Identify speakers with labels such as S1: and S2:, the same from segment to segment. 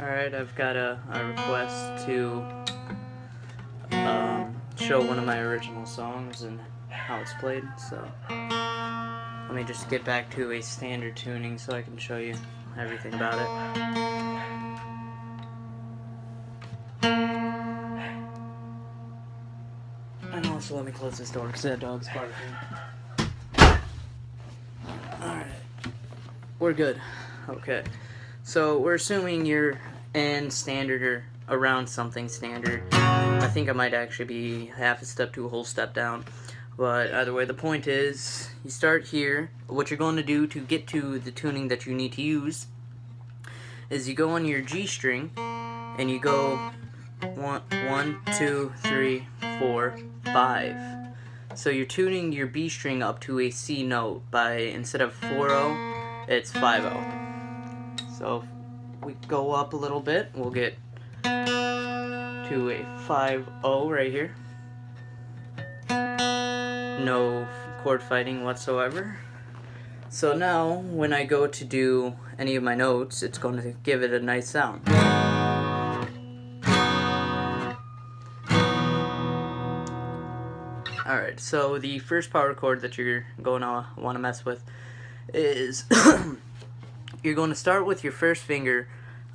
S1: Alright, I've got a request to show one of my original songs and how it's played, so let me just get back to a standard tuning so I can show you everything about it. And also let me close this door because that dog's barking. Alright, we're good. Okay, so we're assuming you're in standard or around something standard. I think I might actually be half a step to a whole step down, but either way, the point is you start here. What you're going to do to get to the tuning that you need to use is you go on your G string and you go 1, 2, 3, 4, 5. So you're tuning your B string up to a C note by, instead of 4-0, it's 5-0. So if we go up a little bit, we'll get to a 5-0 right here. No chord fighting whatsoever. So now, when I go to do any of my notes, it's going to give it a nice sound. Alright, so the first power chord that you're going to want to mess with is you're going to start with your first finger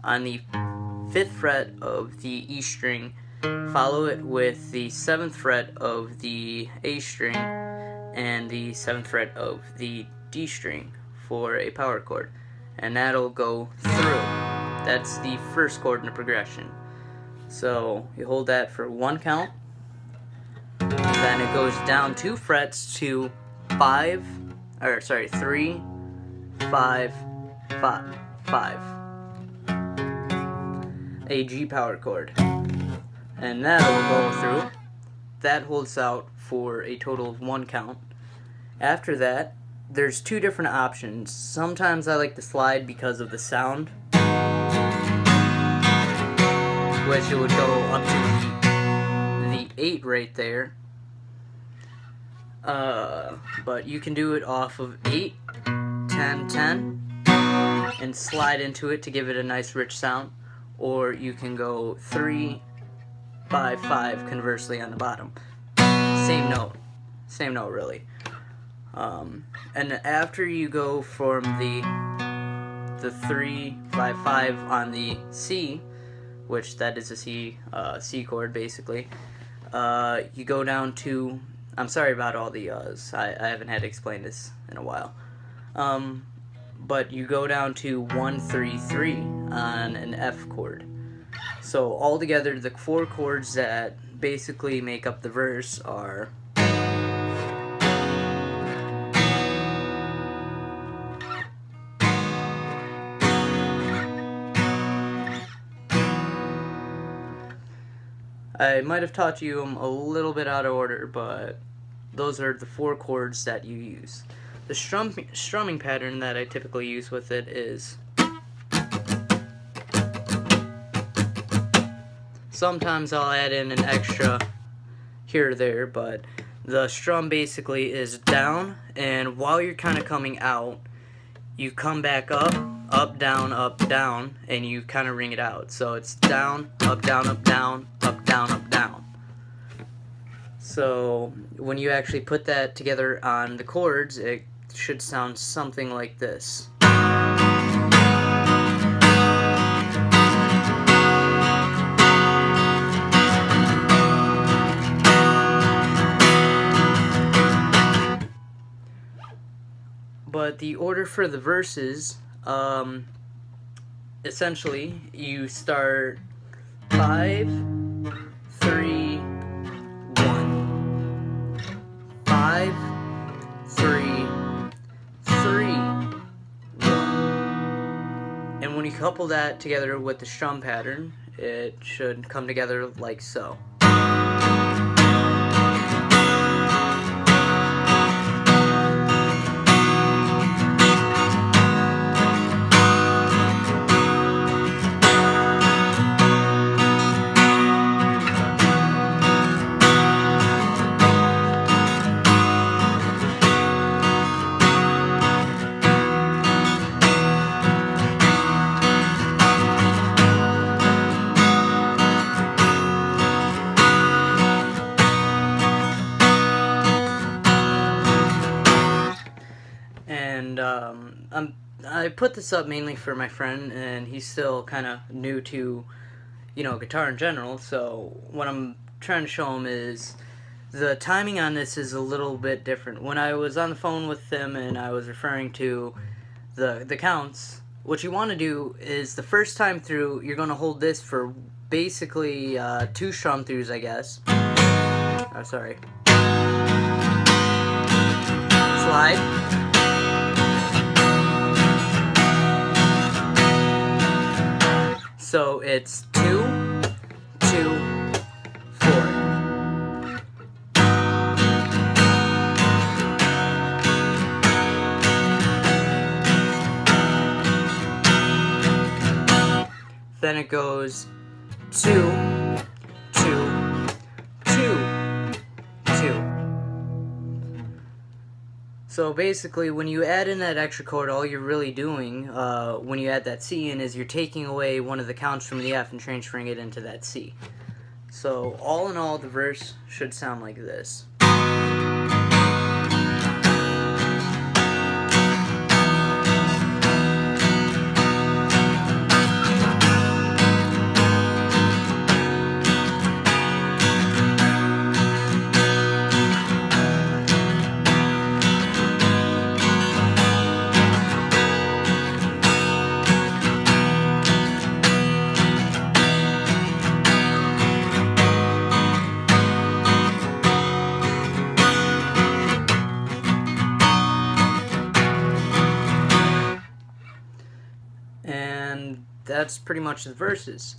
S1: on the 5th fret of the E string, follow it with the 7th fret of the A string, and the 7th fret of the D string for a power chord, and that'll go through. That's the first chord in the progression. So you hold that for 1 count, then it goes down 2 frets to 3, 5, 5, 5. A G power chord, and that'll go through. That holds out for a total of 1 count. After that, there's 2 different options. Sometimes I like to slide because of the sound, which it would go up to the 8 right there. But you can do it off of 8, 10, 10, and slide into it to give it a nice rich sound. Or you can go 3, 5, 5 conversely on the bottom. Same note really. And after you go from the 3, 5, 5 on the C, which that is a C chord basically, you go down to, I'm sorry about all the I haven't had to explain this in a while. But you go down to 1, 3, 3 on an F chord. So altogether, the 4 chords that basically make up the verse are I might have taught you them a little bit out of order, but those are the 4 chords that you use. The strumming pattern that I typically use with it is, sometimes I'll add in an extra here or there, but the strum basically is down, and while you're kind of coming out, you come back up, up, down, and you kind of ring it out. So it's down, up, down, up, down, up, down, up, down. So when you actually put that together on the chords, it should sound something like this. But the order for the verses, essentially, you start 5, 3, 1. 5, 3, 3, 1. And when you couple that together with the strum pattern, it should come together like so. I put this up mainly for my friend, and he's still kind of new to, guitar in general. So what I'm trying to show him is the timing on this is a little bit different. When I was on the phone with him and I was referring to the counts, what you want to do is the first time through, you're going to hold this for basically 2 strum throughs, I guess. Oh, sorry. Slide. So it's 2, 2, 4. Then it goes 2, 2, 2, 2. So basically, when you add in that extra chord, all you're really doing when you add that C in is you're taking away one of the counts from the F and transferring it into that C. So all in all, the verse should sound like this. And that's pretty much the verses.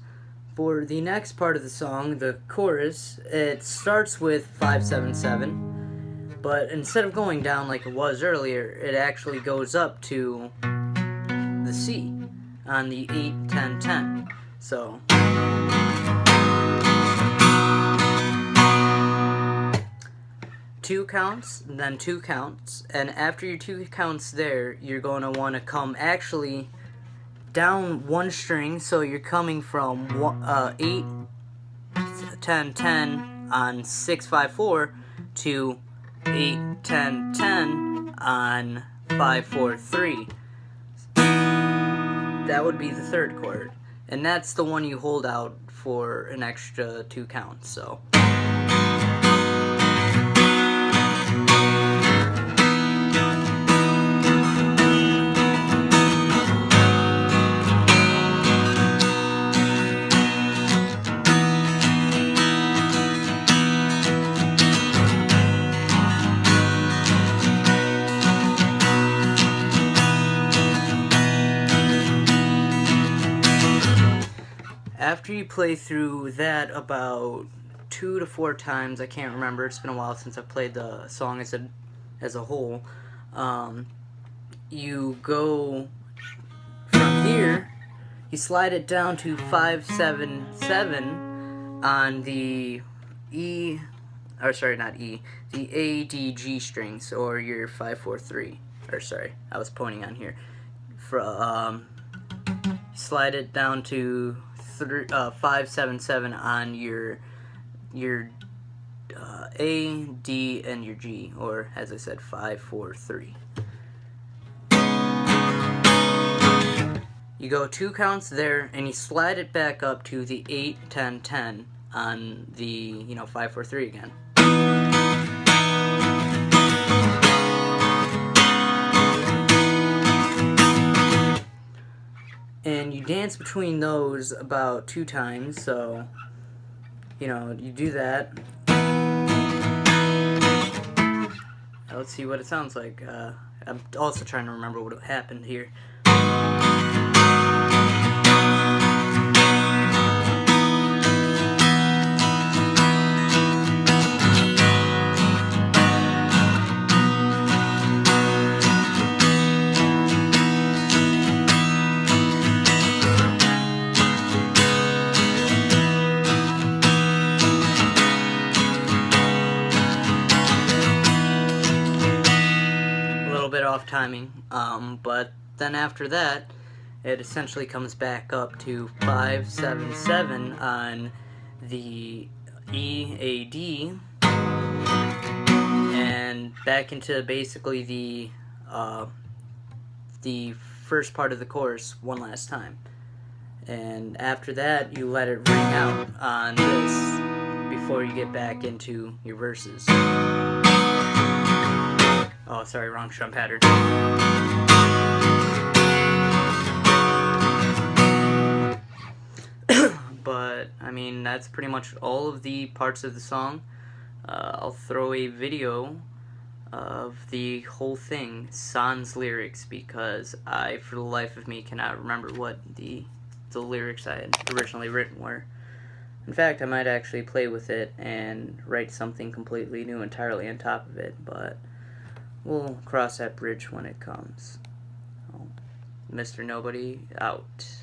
S1: For the next part of the song, the chorus, it starts with 5-7-7, but instead of going down like it was earlier, it actually goes up to the C on the 8-10-10. So two counts, then 2 counts, and after your 2 counts there, you're going to want to come actually down 1 string, so you're coming from 8-10-10 on 6-5-4 to 8-10-10 on 5-4-3. That would be the 3rd chord, and that's the one you hold out for an extra 2 counts. So after you play through that about 2 to 4 times, I can't remember, it's been a while since I played the song as a whole, you go from here, you slide it down to 5-7-7 on the the A, D, G strings, or your 5-4-3, or sorry, I was pointing on here, slide it down to 5-7-7 on your A, D, and your G, or as I said, 5-4-3. You go 2 counts there, and you slide it back up to the 8-10-10 on the 5-4-3 again. And you dance between those about 2 times, so, you do that. Let's see what it sounds like. I'm also trying to remember what happened here. Bit off timing, but then after that it essentially comes back up to 5-7-7 on the E, A, D, and back into basically the first part of the chorus one last time. And after that, you let it ring out on this before you get back into your verses. Oh, sorry, wrong strum pattern. But, I mean, that's pretty much all of the parts of the song. I'll throw a video of the whole thing, sans lyrics, because I, for the life of me, cannot remember what the lyrics I had originally written were. In fact, I might actually play with it and write something completely new entirely on top of it, but we'll cross that bridge when it comes. Mr. Nobody, out.